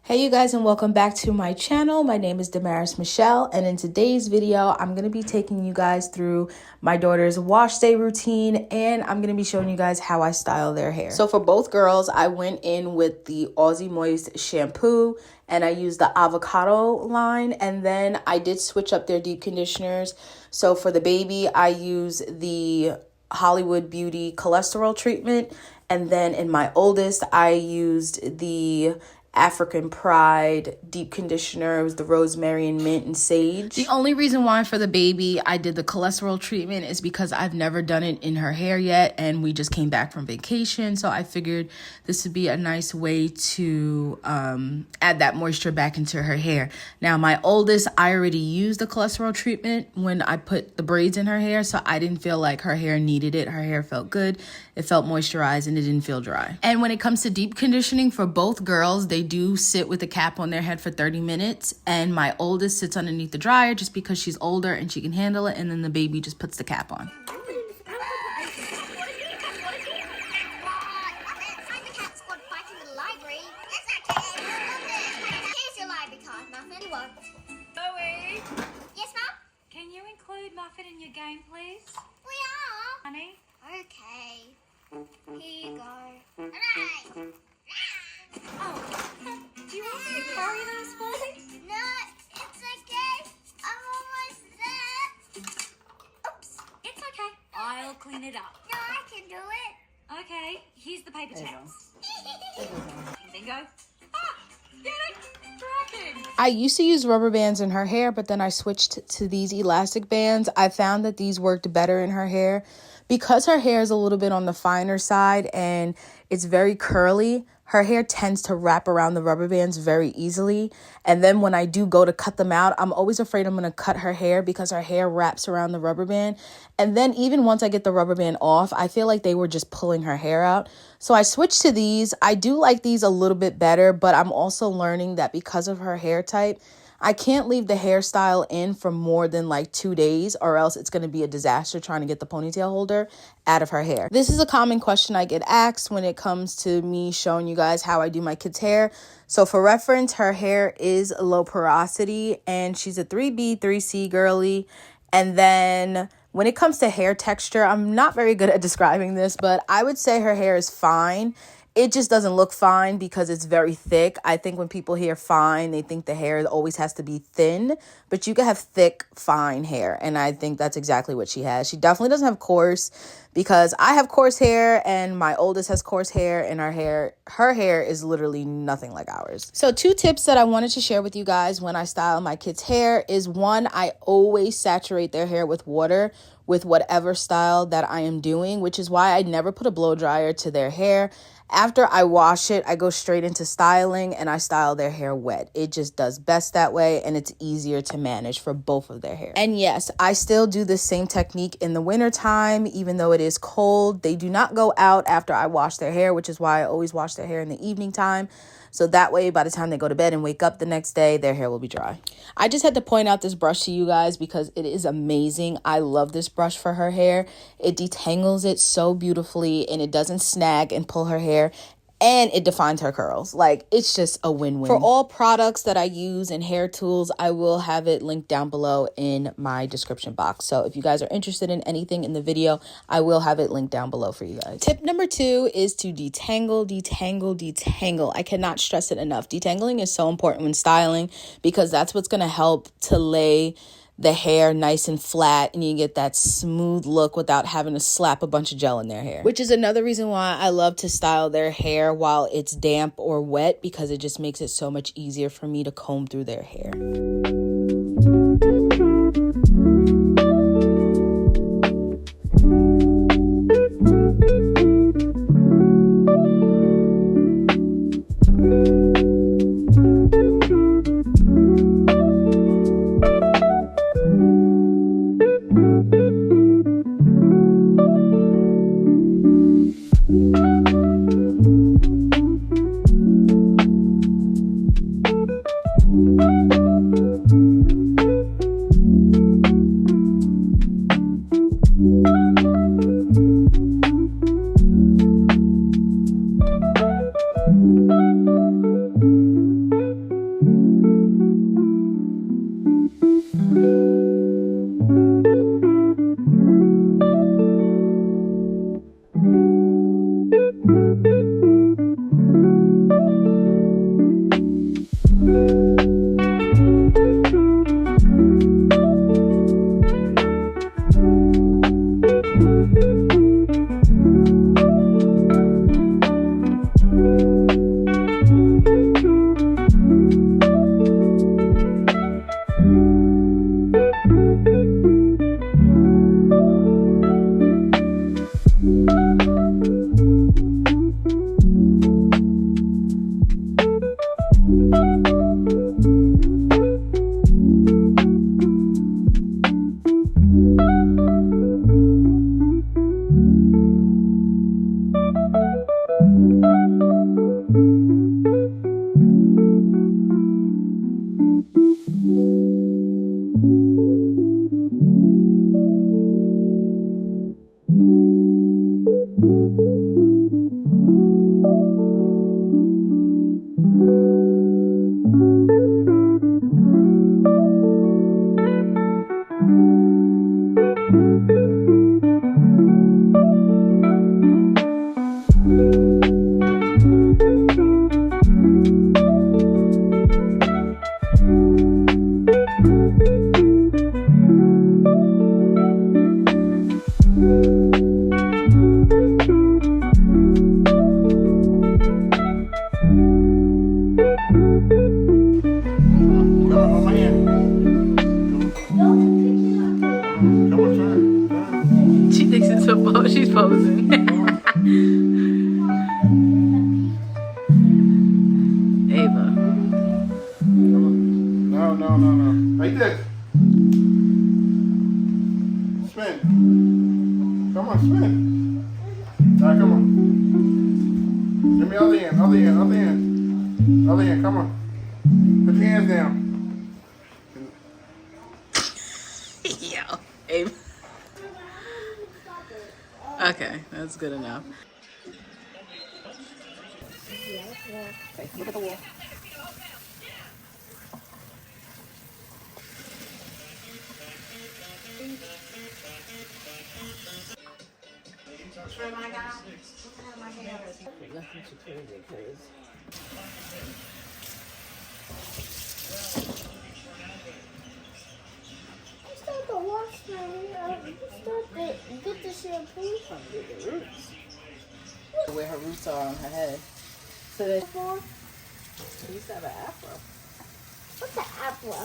Hey you guys, and welcome back to my channel. My name is Damaris Michelle, and in today's video I'm going to be taking you guys through my daughter's wash day routine, and I'm going to be showing you guys how I style their hair. So for both girls, I went in with the Aussie Moist shampoo and I used the avocado line, and then I did switch up their deep conditioners. So for the baby, I use the Hollywood Beauty cholesterol treatment, and then in my oldest I used the African Pride deep conditioner. It was the rosemary and mint and sage. The only reason why for the baby I did the cholesterol treatment is because I've never done it in her hair yet, and we just came back from vacation, so I figured this would be a nice way to add that moisture back into her hair. Now my oldest, I already used the cholesterol treatment when I put the braids in her hair, so I didn't feel like her hair needed it. Her hair felt good, it felt moisturized, and it didn't feel dry. And when it comes to deep conditioning for both girls, they do sit with a cap on their head for 30 minutes, and my oldest sits underneath the dryer just because she's older and she can handle it, and then the baby just puts the cap on. Chloe? Yes, Mum? Can you include Muffet in your game, please? We are. Honey? Okay. Here you go. Oh, do you want me to carry those for me? No, it's okay. I'm almost there. Oops, it's okay. I'll clean it up. No, I can do it. Okay, here's the paper towels. Bingo. Ah, get it? Tracking. I used to use rubber bands in her hair, but then I switched to these elastic bands. I found that these worked better in her hair because her hair is a little bit on the finer side and it's very curly. Her hair tends to wrap around the rubber bands very easily. And then when I do go to cut them out, I'm always afraid I'm going to cut her hair because her hair wraps around the rubber band. And then even once I get the rubber band off, I feel like they were just pulling her hair out. So I switched to these. I do like these a little bit better, but I'm also learning that because of her hair type, I can't leave the hairstyle in for more than like 2 days, or else it's going to be a disaster trying to get the ponytail holder out of her hair. This is a common question I get asked when it comes to me showing you guys how I do my kids' hair. So for reference, her hair is low porosity and she's a 3B, 3C girly. And then when it comes to hair texture, I'm not very good at describing this, but I would say her hair is fine. It just doesn't look fine because it's very thick. I think when people hear fine, they think the hair always has to be thin, but you can have thick, fine hair. And I think that's exactly what she has. She definitely doesn't have coarse because I have coarse hair and my oldest has coarse hair, and her hair is literally nothing like ours. So 2 tips that I wanted to share with you guys when I style my kids' hair is, 1, I always saturate their hair with water with whatever style that I am doing, which is why I never put a blow dryer to their hair. After I wash it, I go straight into styling and I style their hair wet. It just does best that way, and it's easier to manage for both of their hair. And yes, I still do the same technique in the winter time, even though it is cold. They do not go out after I wash their hair, which is why I always wash their hair in the evening time. So that way, by the time they go to bed and wake up the next day, their hair will be dry. I just had to point out this brush to you guys because it is amazing. I love this brush for her hair. It detangles it so beautifully, and it doesn't snag and pull her hair, and it defines her curls. Like, it's just a win-win. For all products that I use and hair tools, I will have it linked down below in my description box. So if you guys are interested in anything in the video, I will have it linked down below for you guys. Tip number 2 is to detangle, detangle, detangle. I cannot stress it enough. Detangling is so important when styling because that's what's going to help to lay the hair nice and flat, and you get that smooth look without having to slap a bunch of gel in their hair. Which is another reason why I love to style their hair while it's damp or wet, because it just makes it so much easier for me to comb through their hair. She thinks it's a pose. She's posing. Ava. No. Like this. Spin. Come on, spin. All right, come on. Give me other hand, other hand. Other hand, come on. Put your hands down. Yo, Ava. Okay, that's good enough. Okay, look at the wall. Start the wash get the shampoo. Where her roots are on her head. So that For she used to have an afro. what's the apple?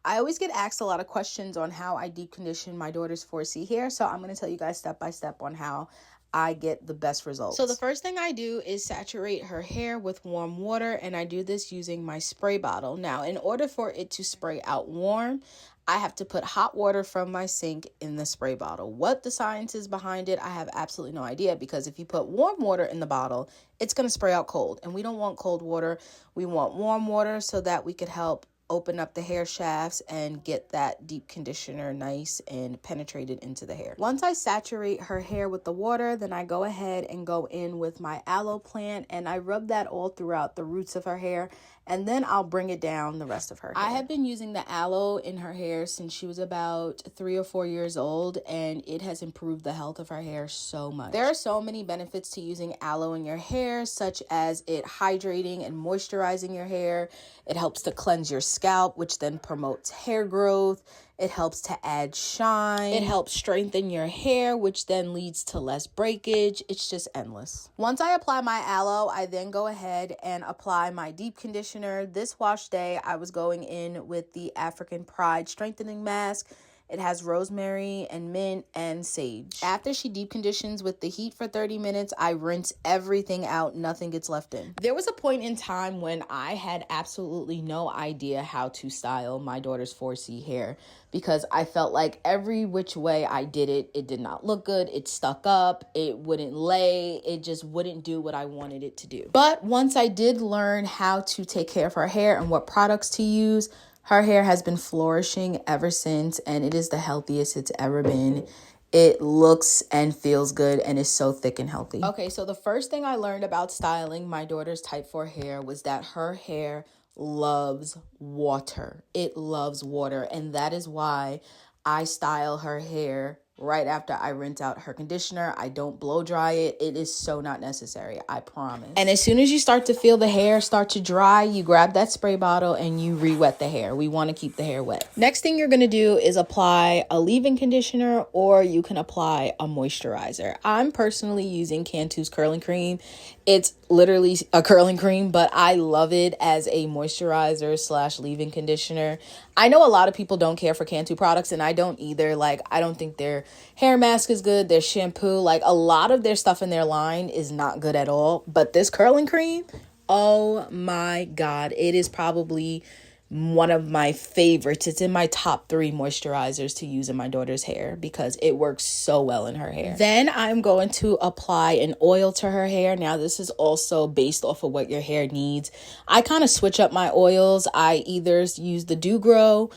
I always get asked a lot of questions on how I deep condition my daughter's 4C hair, so I'm going to tell you guys step by step on how I get the best results. So the first thing I do is saturate her hair with warm water, and I do this using my spray bottle. Now, in order for it to spray out warm, I have to put hot water from my sink in the spray bottle. What the science is behind it, I have absolutely no idea, because if you put warm water in the bottle, it's going to spray out cold, and we don't want cold water. We want warm water so that we could help open up the hair shafts and get that deep conditioner nice and penetrated into the hair. Once I saturate her hair with the water, then I go ahead and go in with my aloe plant, and I rub that all throughout the roots of her hair, and then I'll bring it down the rest of her hair. I have been using the aloe in her hair since she was about 3 or 4 years old, and it has improved the health of her hair so much. There are so many benefits to using aloe in your hair, such as it hydrating and moisturizing your hair. It helps to cleanse your scalp, which then promotes hair growth. It helps to add shine. It helps strengthen your hair, which then leads to less breakage. It's just endless. Once I apply my aloe, I then go ahead and apply my deep conditioner. This wash day, I was going in with the African Pride Strengthening Mask. It has rosemary and mint and sage. After she deep conditions with the heat for 30 minutes, I rinse everything out. Nothing gets left in. There was a point in time when I had absolutely no idea how to style my daughter's 4C hair, because I felt like every which way I did it, it did not look good. It stuck up. It wouldn't lay. It just wouldn't do what I wanted it to do. But once I did learn how to take care of her hair and what products to use, her hair has been flourishing ever since, and it is the healthiest it's ever been. It looks and feels good and is so thick and healthy. Okay, so the first thing I learned about styling my daughter's type 4 hair was that her hair loves water. It loves water, and that is why I style her hair right after I rinse out her conditioner. I don't blow dry it. It is so not necessary, I promise. And as soon as you start to feel the hair start to dry, you grab that spray bottle and you re-wet the hair. We want to keep the hair wet. Next thing you're going to do is apply a leave-in conditioner, or you can apply a moisturizer. I'm personally using Cantu's curling cream. It's literally a curling cream, but I love it as a moisturizer / leave-in conditioner. I know a lot of people don't care for Cantu products, and I don't either. Like, I don't think they're hair mask is good. Their shampoo, like a lot of their stuff in their line is not good at all. But this curling cream, oh my God, it is probably one of my favorites. It's in my top 3 moisturizers to use in my daughter's hair because it works so well in her hair. Then I'm going to apply an oil to her hair. Now this is also based off of what your hair needs. I kind of switch up my oils. I either use the Do Grow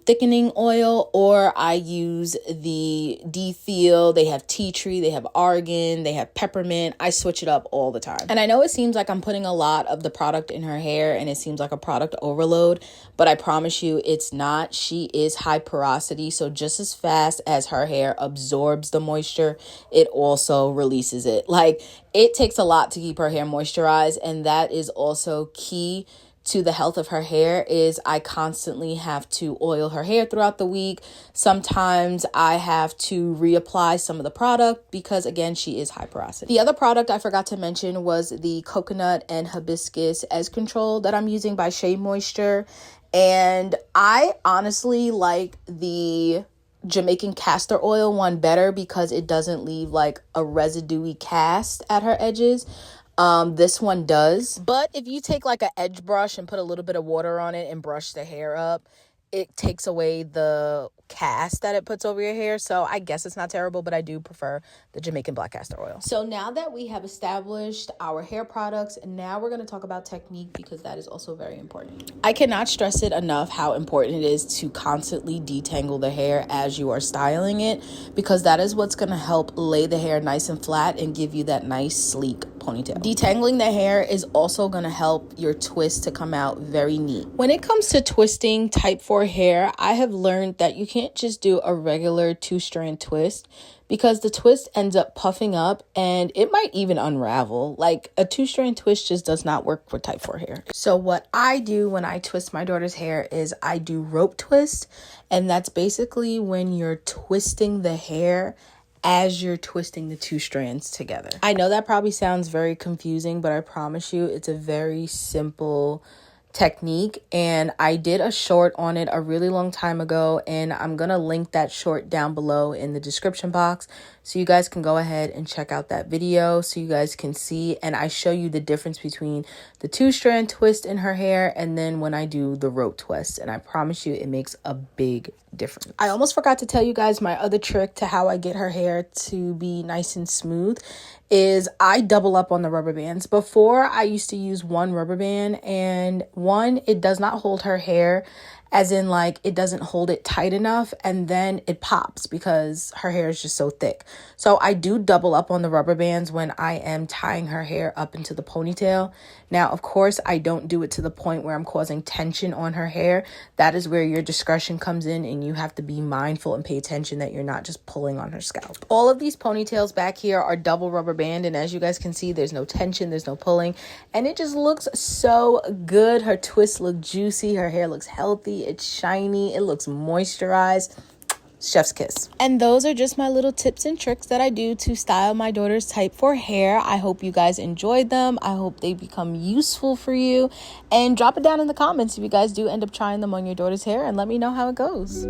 thickening oil, or I use the Defeel. They have tea tree, they have argan, they have peppermint. I switch it up all the time. And I know it seems like I'm putting a lot of the product in her hair and it seems like a product overload, but I promise you it's not. She is high porosity, so just as fast as her hair absorbs the moisture, it also releases it. Like, it takes a lot to keep her hair moisturized, and that is also key to the health of her hair. Is I constantly have to oil her hair throughout the week. Sometimes I have to reapply some of the product because, again, she is high porosity. The other product I forgot to mention was the coconut and hibiscus edge control that I'm using by Shea Moisture. And I honestly like the Jamaican castor oil one better because it doesn't leave like a residuey cast at her edges. This one does. But if you take like an edge brush and put a little bit of water on it and brush the hair up, it takes away the cast that it puts over your hair. So I guess it's not terrible, but I do prefer the Jamaican black castor oil. So now that we have established our hair products, now we're going to talk about technique because that is also very important. I cannot stress it enough how important it is to constantly detangle the hair as you are styling it, because that is what's going to help lay the hair nice and flat and give you that nice sleek ponytail. Detangling the hair is also going to help your twist to come out very neat. When it comes to twisting type 4 hair, I have learned that you can't just do a regular 2-strand twist because the twist ends up puffing up and it might even unravel. Like, a 2-strand twist just does not work for type 4 hair. So what I do when I twist my daughter's hair is I do rope twist, and that's basically when you're twisting the hair as you're twisting the 2 strands together. I know that probably sounds very confusing, but I promise you it's a very simple technique, and I did a short on it a really long time ago, and I'm gonna link that short down below in the description box so you guys can go ahead and check out that video so you guys can see, and I show you the difference between the 2-strand twist in her hair and then when I do the rope twist, and I promise you it makes a big difference. I almost forgot to tell you guys my other trick to how I get her hair to be nice and smooth is I double up on the rubber bands. Before, I used to use one rubber band, and one, it does not hold her hair, as in like it doesn't hold it tight enough, and then it pops because her hair is just so thick. So I do double up on the rubber bands when I am tying her hair up into the ponytail. Now, of course, I don't do it to the point where I'm causing tension on her hair. That is where your discretion comes in, and you have to be mindful and pay attention that you're not just pulling on her scalp. All of these ponytails back here are double rubber band, and as you guys can see, there's no tension, there's no pulling, and it just looks so good. Her twists look juicy, her hair looks healthy, it's shiny, it looks moisturized. Chef's kiss. And those are just my little tips and tricks that I do to style my daughter's type 4 hair. I hope you guys enjoyed them. I hope they become useful for you. And drop it down in the comments if you guys do end up trying them on your daughter's hair, and let me know how it goes.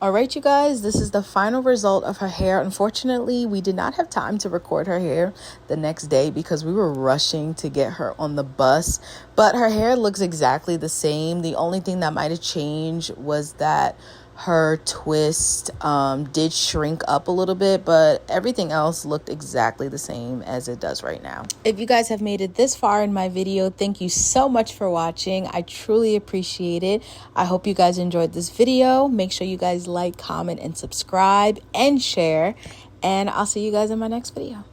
All right, you guys, this is the final result of her hair. Unfortunately, we did not have time to record her hair the next day because we were rushing to get her on the bus, but her hair looks exactly the same. The only thing that might have changed was that her twist did shrink up a little bit, but everything else looked exactly the same as it does right now. If you guys have made it this far in my video, thank you so much for watching. I truly appreciate it. I hope you guys enjoyed this video. Make sure you guys like, comment, and subscribe and share, and I'll see you guys in my next video.